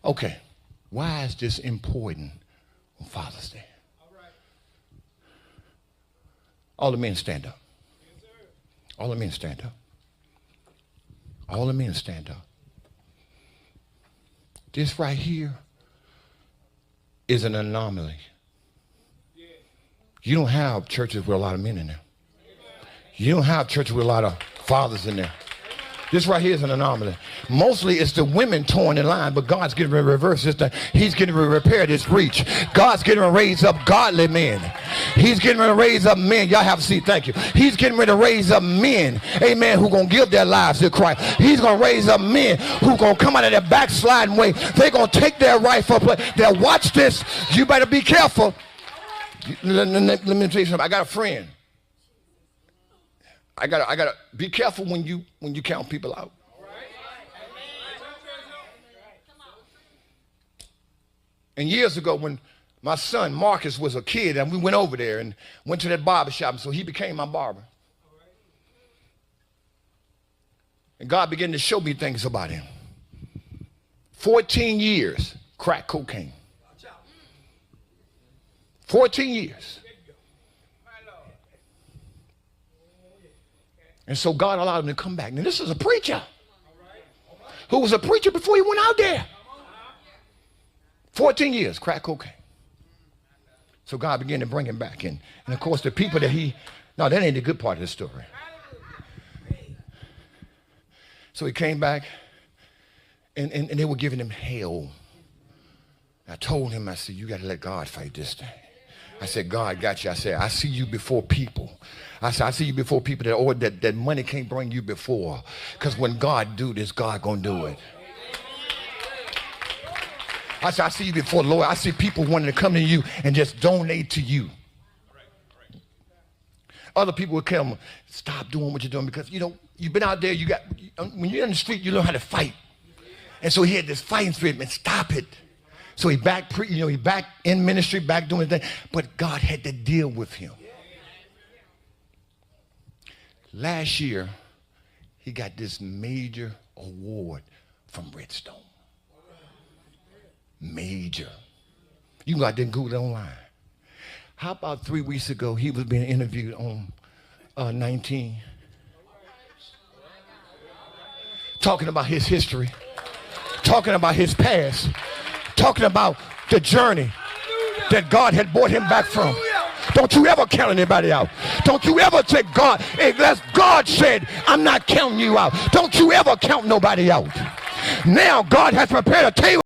Okay, why is this important on Father's Day? All the men stand up. All the men stand up. All the men stand up. This right here is an anomaly. You don't have churches with a lot of men in there. You don't have churches with a lot of fathers in there. This right here is an anomaly. Mostly it's the women torn in line, but God's getting ready to reverse this thing. He's getting ready to repair this breach. God's getting ready to raise up godly men. He's getting ready to raise up men. Y'all have a seat. Thank you. He's getting ready to raise up men, amen, who going to give their lives to Christ. He's going to raise up men who going to come out of their backsliding way. They're going to take their rightful place. They'll watch this. You better be careful. Let me tell you something. I got a friend. I gotta be careful when you count people out. And years ago, when my son Marcus was a kid, and we went over there and went to that barber shop, so he became my barber. And God began to show me things about him. 14 years, crack cocaine. 14 years. And so God allowed him to come back. Now this is a preacher who was a preacher before he went out there. 14 years, crack cocaine. So God began to bring him back in. And of course the people that no, that ain't the good part of the story. So he came back and they were giving him hell. I told him, I said, you got to let God fight this thing. I said, God got you. I said, I see you before people. I said, I see you before people that money can't bring you before. Because when God do this, God gonna do it. I said, I see you before the Lord. I see people wanting to come to you and just donate to you. Other people would tell them, stop doing what you're doing because, you've been out there, when you're in the street, you learn how to fight. And so he had this fighting spirit, man, stop it. So he back in ministry, back doing the thing, but God had to deal with him. Last year, he got this major award from Redstone. Major. You can go out there and Google it online. How about 3 weeks ago, he was being interviewed on 19, talking about his history, talking about his past, talking about the journey that God had brought him back from. Don't you ever count anybody out. Don't you ever say, God, unless God said, I'm not counting you out. Don't you ever count nobody out. Now God has prepared a table.